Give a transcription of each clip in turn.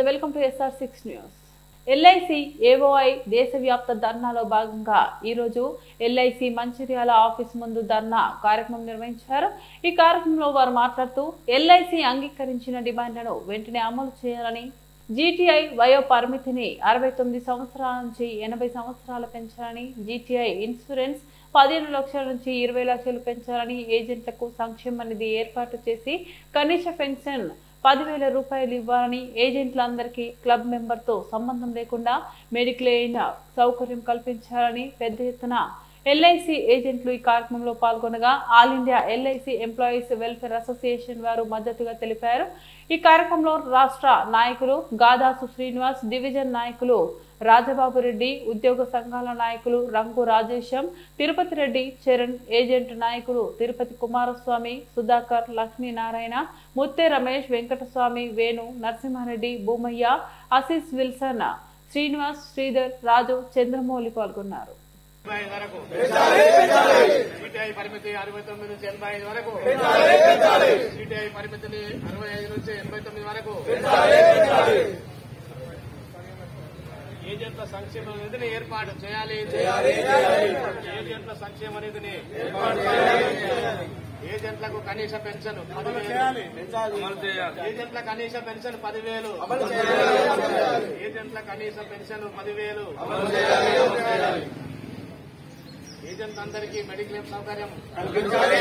Welcome to SR6 news. LIC AOI దేశవ్యాప్త ధర్నాలో భాగంగా ఈరోజు ఎల్ఐసి మంచిర్యాల ఆఫీస్ ముందు ధర్నా కార్యక్రమం నిర్వహించారు. ఈ కార్యక్రమంలో వారు మాట్లాడుతూ ఎల్ఐసి అంగీకరించిన డిమాండ్లను వెంటనే అమలు చేయాలని, జీటీఐ వయో పరిమితిని 69 సంవత్సరాల నుంచి 80 సంవత్సరాలు పెంచాలని, జీటీఐ ఇన్సూరెన్స్ 15 లక్షల నుంచి 20 లక్షలు పెంచాలని, ఏజెంట్లకు సంక్షేమ నిధి ఏర్పాటు చేసి కనీస పెన్షన్ 10,000 రూపాయలు ఇవ్వాలని, ఏజెంట్లందరికీ క్లబ్ మెంబర్తో సంబంధం లేకుండా మెడిక్లెయిమ్ సౌకర్యం కల్పించాలని పెద్ద ఎత్తున ఎల్ఐసి ఏజెంట్లు ఈ కార్యక్రమంలో పాల్గొనగా all India LIC employees welfare association వారు మద్దతుగా తెలిపారు. ఈ కార్యక్రమంలో రాష్ట్ర నాయకులు గాదాసు శ్రీనివాస్, డివిజన్ నాయకులు రాజబాబు రెడ్డి, ఉద్యోగ సంఘాల నాయకులు రంగు రాజేశం, తిరుపతి రెడ్డి, చరణ్, ఏజెంట్ నాయకులు తిరుపతి కుమారస్వామి, సుధాకర్, లక్ష్మీనారాయణ, ముత్తే రమేష్, వెంకటస్వామి, వేణు, నరసింహారెడ్డి, భూమయ్య, ఆశీస్ విల్సన్, శ్రీనివాస్, శ్రీధర్, రాజు, చంద్రమౌళి పాల్గొన్నారు. పరిమితి 69 నుంచి 85 వరకు, జీటీఐ పరిమితిని 65 నుంచి 89 వరకు, ఏజెంట్ల సంక్షేమ నిధిని ఏర్పాటు చేయాలి. ఏజెంట్ల సంక్షేమ నిధిని ఏజెంట్లకు కనీస పెన్షన్ 10,000, ఏజెంట్ల కనీస పెన్షన్ 10,000, ఏజెంట్ల కనీస పెన్షన్ 10,000, ఏజెంట్ అందరికీ మెడిక్లెయిమ్ సౌకర్యం కల్పించాలి.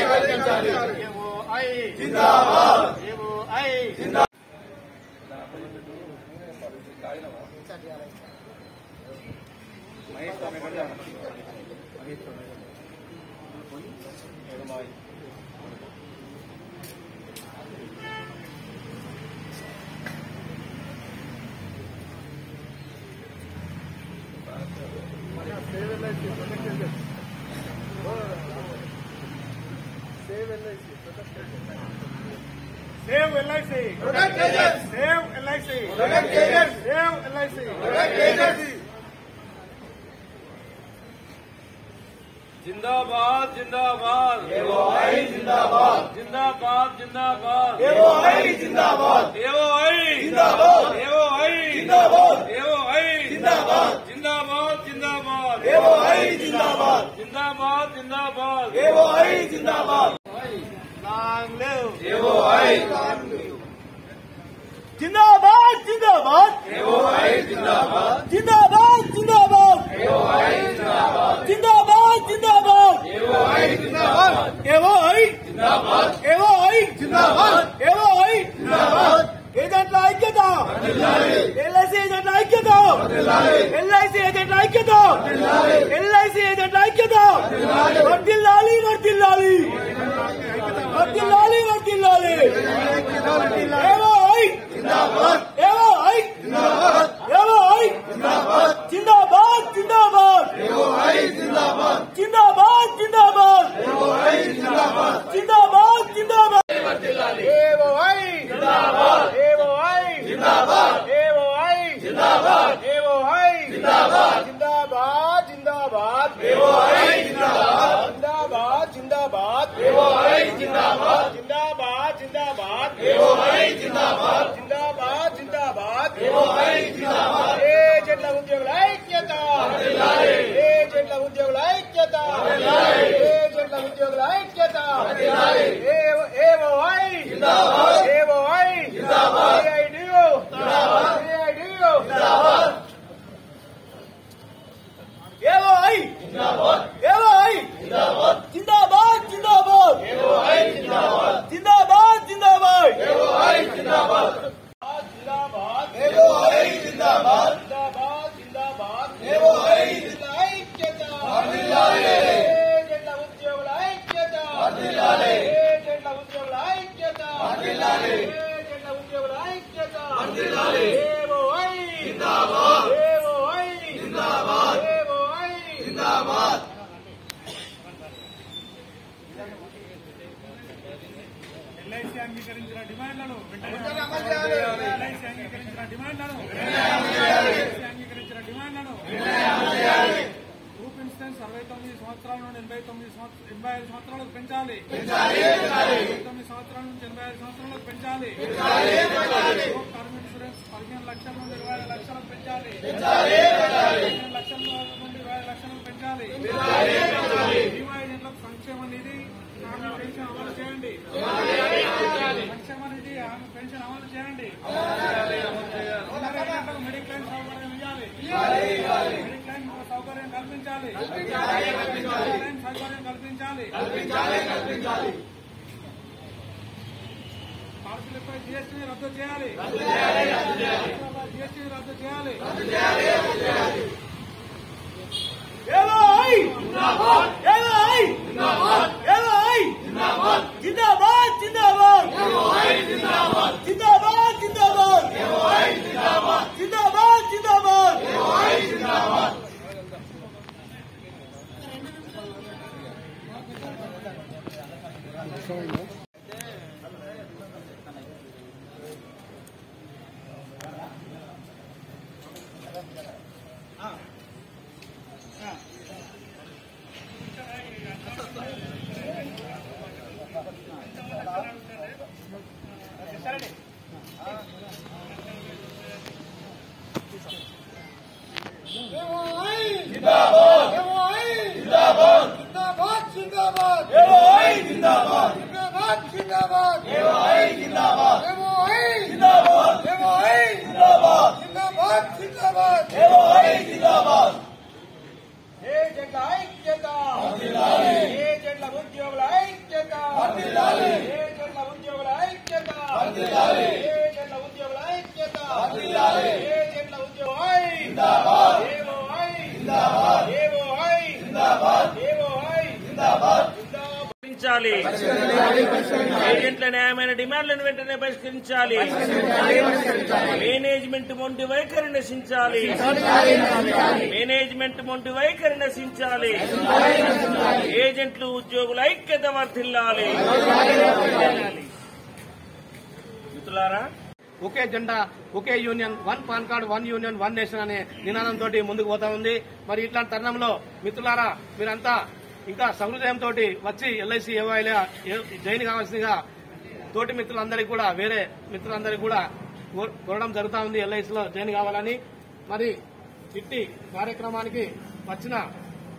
ఏఓఐ జిందాబాద్, ఏఓఐ జిందాబాద్. Save LIC. Protect agents. Save LIC. Protect agents. Save LIC. Protect agents. जिंदाबाद जिंदाबाद, एओआई जिंदाबाद, जिंदाबाद जिंदाबाद, एओआई जिंदाबाद, एओआई जिंदाबाद, एओआई जिंदाबाद, एओआई जिंदाबाद, जिंदाबाद जिंदाबाद, एओआई जिंदाबाद, जिंदाबाद जिंदाबाद, एओआई जिंदाबाद. Long live AOI, long live. जिंदाबाद जिंदाबाद, एओआई जिंदाबाद, जिंदाबाद जिंदाबाद, एओआई जिंदाबाद, जिंदाबाद जिंदाबाद, एओआई जिंदाबाद, एओआई जिंदाबाद, एओआई जिंदाबाद, एओआई जिंदाबाद. ఏజెంట్ల ఐక్యత, ఎల్ఐసి ఏజెంట్ల ఐక్యత, ఎల్ఐసి ఏజెంట్ల ఐక్యత, ఎల్ఐసి ఏజెంట్ల ఐక్యత, వర్ధిల్లాలి వర్ధిల్లాలి వర్ధిల్లాలి వర్ధిల్లాలి. ఏఓఐ జిందాబాద్, ఏఓఐ జిందాబాద్, ఏఓఐ జిందాబాద్, జిందాబాద్ జిందాబాద్, ఏఓఐ జిందాబాద్, జిందాబాద్ జిందాబాద్, ఏఓఐ జిందాబాద్, జిందాబాద్ జిందాబాద్. ఏఓఐ జిందాబాద్, ఏఓఐ జిందాబాద్, ఏఓఐ జిందాబాద్, ఏఓఐ జిందాబాద్, జిందాబాద్ జిందాబాద్, ఏఓఐ జిందాబాద్, జిందాబాద్ జిందాబాద్, ఏఓఐ జిందాబాద్, జిందాబాద్ జిందాబాద్, ఏఓఐ జిందాబాద్, జిందాబాద్ జిందాబాద్, ఏఓఐ జిందాబాద్. ఏజెంట్ల ఉద్యోగుల ఐక్యత, ఏజెంట్ల ఉద్యోగుల ఐక్యత, ఏజెంట్ల ఉద్యోగుల ఐక్యత, ఏఓఐ జిందాబాద్, ఏఓఐ జిందాబాద్, ఏఐడియు జిందాబాద్, ఏఐడియు జిందాబాద్, ఏఓఐ జిందాబాద్, ఏఓఐ జిందాబాద్, జిందాబాద్ జిందాబాద్, ఏఓఐ జిందాబాద్, జిందాబాద్ జిందాబాద్, ఏఓఐ జిందాబాద్, జిందాబాద్, ఏఓఐ జిందాబాద్, జిందాబాద్ జిందాబాద్, ఏఓఐ జిందాబాద్. ఐక్యత వర్ధిల్లాలి, ఏజెంట్ల ఉద్యోగుల ఐక్యత వర్ధిల్లాలి, ఏజెంట్ల ఉద్యోగుల ఐక్యత వర్ధిల్లాలి, ఏజెంట్ల ఉద్యోగుల ఐక్యత వర్ధిల్లాలి. ఏఓఐ జిందాబాద్, ఏఓఐ జిందాబాద్, ఏఓఐ జిందాబాద్. ఎల్ఐసి అంగీకరించిన డిమాండ్లను ఎల్ఐసి అంగీకరించిన డిమాండ్లను అంగీకరించిన డిమాండ్లను గ్రూప్ ఇన్సూరెన్స్ 69 సంవత్సరాల నుండి 85 సంవత్సరాలకు పెంచాలి. 89 సంవత్సరాల నుంచి 85 సంవత్సరాలకు పెంచాలి. టర్మ్ ఇన్సూరెన్స్ 15 లక్షల లక్షల నుండి 20 లక్షలకు పెంచాలి. 15 లక్షల నుండి 20 లక్షలకు పెంచాలి. బీమా ఏజెంట్లకు సంక్షేమ నిధి హామీ పెన్షన్ అమలు చేయండి. సంక్షేమ నిధి హామీ పెన్షన్ అమలు చేయండి. ఏజెంట్లకు మెడిక్లైమ్ సౌకర్యం ఇవ్వాలి. మెడిక్లైమ్ సౌకర్యం కల్పించాలి. పాలసీలపై జీఎస్టీని రద్దు చేయాలి. జీఎస్టీని రద్దు చేయాలి. జిందాబాద్ జిందాబాద్ జిందాబాద్ జిందాబాద్ జిందాబాద్ జిందాబాద్ ఏజెంట్ల న్యాయమైన డిమాండ్లను వెంటనే పరిష్కరించాలి. మేనేజ్మెంట్ మొండి వైఖరి నశించాలి. మేనేజ్మెంట్ మొండి వైఖరి నశించాలి. ఏజెంట్లు ఉద్యోగుల ఐక్యత వర్ధిల్లాలి. మిత్రులారా, ఒకే జెండా ఒకే union, one PAN card, one union, one nation అనే నినాదంతో ముందుకు పోతా ఉంది. మరి ఇట్లాంటి తరుణంలో మిత్రులారా, మీరంతా ఇంకా సహృదయంతో వచ్చి ఎల్ఐసి ఏవైనా జాయిన్ కావాల్సిందిగా తోటి మిత్రులందరికీ కూడా, వేరే మిత్రులందరికీ కూడా కోరడం జరుగుతూ ఉంది ఎల్ఐసిలో జాయిన్ కావాలని. మరి ఇట్టి కార్యక్రమానికి వచ్చిన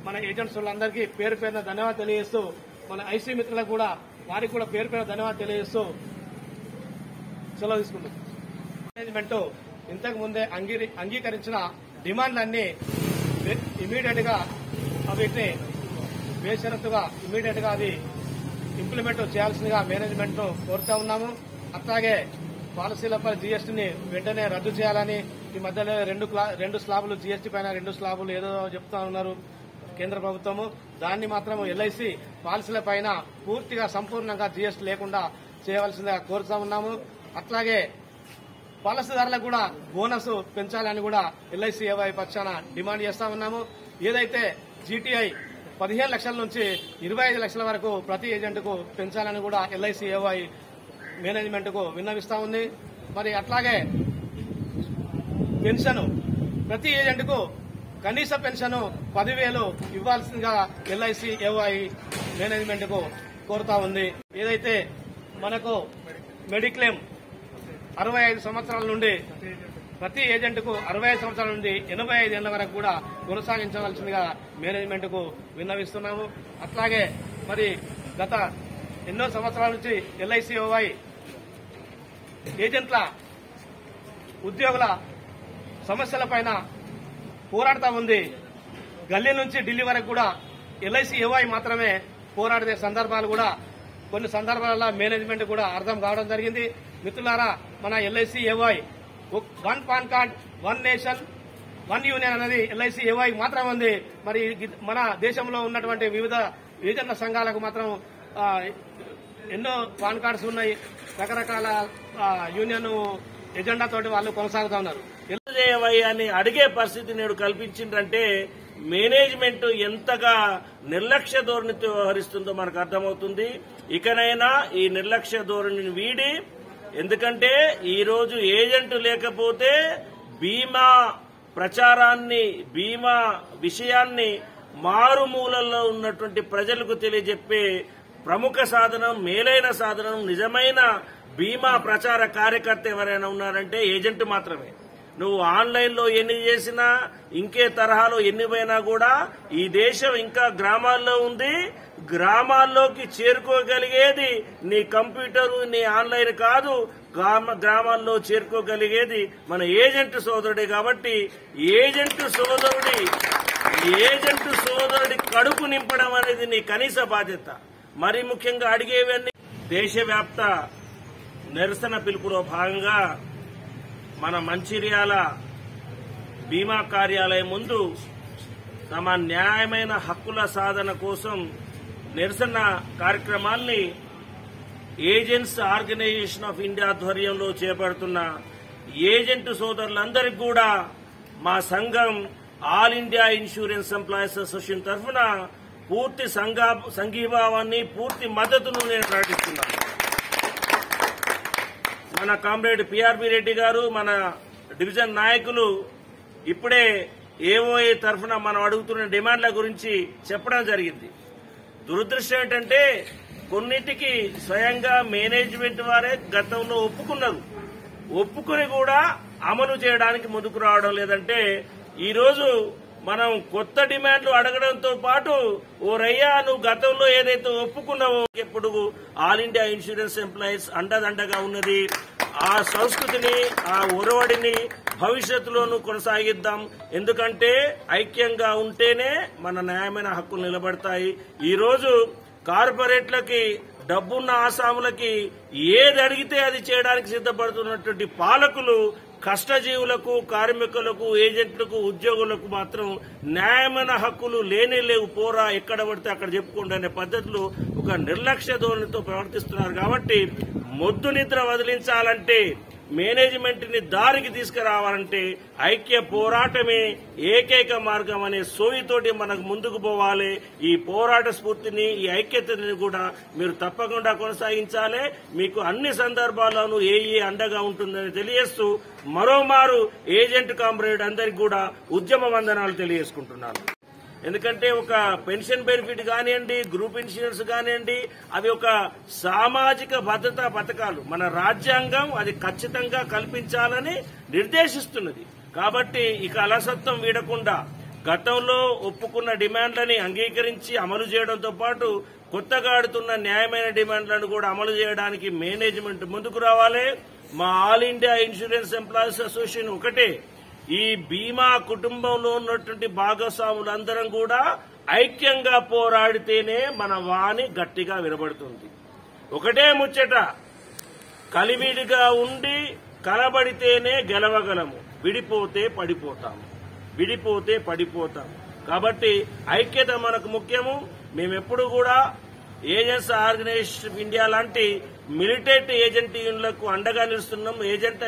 మన ఏజెంట్స్ వాళ్ళందరికీ పేరు పేరున ధన్యవాదాలు తెలియజేస్తూ, మన ఐసీ మిత్రులకు కూడా వారికి కూడా పేరు పేరున ధన్యవాదాలు తెలియజేస్తూ సెలవు తీసుకుంటాం. మేనేజ్మెంట్ ఇంతకు ముందే అంగీకరించిన డిమాండ్లన్నీ ఇమీడియట్ గా వీటిని బేషరతుగా ఇమీడియట్ గా అది ఇంప్లిమెంట్ చేయాల్సిందిగా మేనేజ్మెంట్ కోరుతా ఉన్నాము. అట్లాగే పాలసీలపై జీఎస్టీని వెంటనే రద్దు చేయాలని, ఈ మధ్యలో రెండు స్లాబులు జీఎస్టీ పైన 2 స్లాబులు ఏదో చెప్తా ఉన్నారు కేంద్ర ప్రభుత్వము. దాన్ని మాత్రం ఎల్ఐసి పాలసీల పైన పూర్తిగా సంపూర్ణంగా జీఎస్టీ లేకుండా చేయవలసిందిగా కోరుతా ఉన్నాము. అట్లాగే పాలసీదారులకు కూడా బోనస్ పెంచాలని కూడా ఎల్ఐసి ఏవై పక్షాన డిమాండ్ చేస్తా ఉన్నాము. ఏదైతే జీటీఐ 15 లక్షల నుంచి 25 లక్షల వరకు ప్రతి ఏజెంట్కు పెంచాలని కూడా ఎల్ఐసి ఏవై మేనేజ్మెంట్ కు విన్నవిస్తా ఉంది. మరి అట్లాగే పెన్షన్ ప్రతి ఏజెంట్కు కనీస పెన్షన్ 10,000 ఇవ్వాల్సిందిగా ఎల్ఐసి ఏవై మేనేజ్మెంట్ కు కోరుతా ఉంది. ఏదైతే మనకు మెడిక్లెయిమ్ 65 సంవత్సరాల నుండి ప్రతి ఏజెంట్కు 65 సంవత్సరాల నుండి 85 ఏళ్ల వరకు కూడా కొనసాగించవలసిందిగా మేనేజ్మెంట్ కు విన్నవిస్తున్నాము. అట్లాగే మరి గత ఎన్నో సంవత్సరాల నుంచి ఎల్ఐసిఓవై ఏజెంట్ల ఉద్యోగుల సమస్యలపైన పోరాడుతూ ఉంది. గల్లీ నుంచి ఢిల్లీ వరకు కూడా ఎల్ఐసిఓవై మాత్రమే పోరాడే సందర్భాలు కూడా కొన్ని సందర్భాలలో మేనేజ్మెంట్ కూడా అర్థం కావడం జరిగింది. మిత్రులారా, మన ఎల్ఐసిఓవై 1 పాన్ కార్డ్, 1 నేషన్, 1 యూనియన్ అనేది ఎల్ఐసిఓవై మాత్రం ఉంది. మరి మన దేశంలో ఉన్నటువంటి వివిధ ఏజెంట్ల సంఘాలకు మాత్రం ఎన్నో పాన్ కార్డ్స్ ఉన్నాయి. రకరకాల యూనియన్ ఎజెండా తోటి వాళ్ళు కొనసాగుతా ఉన్నారు. అని అడిగే పరిస్థితి నేడు కల్పించిందంటే మేనేజ్మెంట్ ఎంతగా నిర్లక్ష్య ధోరణితో వ్యవహరిస్తుందో మనకు అర్థమవుతుంది. ఇకనైనా ఈ నిర్లక్ష్య ధోరణిని వీడి, ఎందుకంటే ఈ రోజు ఏజెంట్ లేకపోతే బీమా ప్రచారాన్ని, బీమా విషయాన్ని మారుమూలల్లో ఉన్నటువంటి ప్రజలకు తెలియజెప్పే ప్రముఖ సాధనం, మేలైన సాధనం, నిజమైన బీమా ప్రచార కార్యకర్త ఎవరైనా ఉన్నారంటే ఏజెంట్ మాత్రమే. నువ్వు ఆన్లైన్లో ఎన్ని చేసినా ఇంకే తరహాలో ఎన్ని పోయినా కూడా ఈ దేశం ఇంకా గ్రామాల్లో ఉంది. గ్రామాల్లోకి చేరుకోగలిగేది నీ కంప్యూటరు, నీ ఆన్లైన్ కాదు. గ్రామాల్లో చేరుకోగలిగేది మన ఏజెంట్ సోదరుడే. కాబట్టి ఏజెంట్ సోదరుడి కడుపు నింపడం అనేది నీ కనీస బాధ్యత. మరి ముఖ్యంగా అడిగేవన్నీ దేశవ్యాప్త నిరసన పిలుపులో భాగంగా మన మంచిర్యాల బీమా కార్యాలయం ముందు తమ న్యాయమైన హక్కుల సాధన కోసం నిరసన కార్యక్రమాల్ని ఏజెంట్స్ ఆర్గనైజేషన్ ఆఫ్ ఇండియా ఆధ్వర్యంలో చేపడుతున్న ఏజెంట్ సోదరులందరికీ కూడా మా సంఘం all India insurance employees association తరఫున పూర్తి సంఘీభావాన్ని, పూర్తి మద్దతును నేను ప్రకటిస్తున్నాను. మన కామ్రేడ్ పిఆర్బి రెడ్డి గారు, మన డివిజన్ నాయకులు ఇప్పుడే ఏఓఏ తరఫున మనం అడుగుతున్న డిమాండ్ల గురించి చెప్పడం జరిగింది. దురదృష్టం ఏంటంటే కొన్నిటికి స్వయంగా మేనేజ్మెంట్ వారే గతంలో ఒప్పుకుని కూడా అమలు చేయడానికి ముందుకు రావడం లేదంటే ఈరోజు మనం కొత్త డిమాండ్లు అడగడంతో పాటు ఓ రయ్యా నువ్వు గతంలో ఏదైతే ఒప్పుకున్నావో ఎప్పుడు ఆల్ ఇండియా ఇన్సూరెన్స్ ఎంప్లాయీస్ అండదండగా ఉన్నది. ఆ సంస్కృతిని, ఆ ఒరవడిని భవిష్యత్తులోనూ కొనసాగిద్దాం. ఎందుకంటే ఐక్యంగా ఉంటేనే మన న్యాయమైన హక్కులు నిలబడతాయి. ఈరోజు కార్పొరేట్లకి, డబ్బున్న ఆసాములకి ఏది అడిగితే అది చేయడానికి సిద్ధపడుతున్నటువంటి పాలకులు కష్టజీవులకు, కార్మికులకు, ఏజెంట్లకు, ఉద్యోగులకు మాత్రం న్యాయమైన హక్కులు లేవు, పోరా ఎక్కడ పడితే అక్కడ చెప్పుకోండి అనే పద్ధతులు ఒక నిర్లక్ష్య ధోరణితో ప్రవర్తిస్తున్నారు. కాబట్టి మొద్దు నిద్ర వదిలించాలంటే, మేనేజ్మెంట్ ని దారికి తీసుకురావాలంటే ఐక్య పోరాటమే ఏకైక మార్గం అనే సోయితోటి మనకు ముందుకు పోవాలి. ఈ పోరాట స్ఫూర్తిని, ఈ ఐక్యతని కూడా మీరు తప్పకుండా కొనసాగించాలి. మీకు అన్ని సందర్భాల్లోనూ ఏఈ అండగా ఉంటుందని తెలియజేస్తూ మరోమారు ఏజెంట్ కామ్రేడ్ అందరికి కూడా ఉద్యమ వందనాలు తెలియజేసుకుంటున్నాను. ఎందుకంటే ఒక పెన్షన్ బెనిఫిట్ కానివ్వండి, గ్రూప్ ఇన్సూరెన్స్ కానివ్వండి, అవి ఒక సామాజిక భద్రతా పథకాలు. మన రాజ్యాంగం అది ఖచ్చితంగా కల్పించాలని నిర్దేశిస్తున్నది. కాబట్టి ఇక అలసత్వం వీడకుండా గతంలో ఒప్పుకున్న డిమాండ్లని అంగీకరించి అమలు చేయడంతో పాటు కొత్తగా ఆడుతున్న న్యాయమైన డిమాండ్లను కూడా అమలు చేయడానికి మేనేజ్మెంట్ ముందుకు రావాలి. మా all India insurance employees association ఒకటే, ఈ బీమా కుటుంబంలో ఉన్నటువంటి భాగస్వాములందరం కూడా ఐక్యంగా పోరాడితేనే మన వాణి గట్టిగా వినబడుతుంది. ఒకటే ముచ్చట, కలివిడిగా ఉండి కలబడితేనే గెలవగలము, విడిపోతే పడిపోతాము. కాబట్టి ఐక్యత మనకు ముఖ్యము. మేమెప్పుడు కూడా ఏజెంట్స్ ఆర్గనైజేషన్ ఇండియా లాంటి మిలిటెంట్ ఏజెంట్ యూనియన్లకు అండగా నిలుస్తున్నాం. ఏజెంట్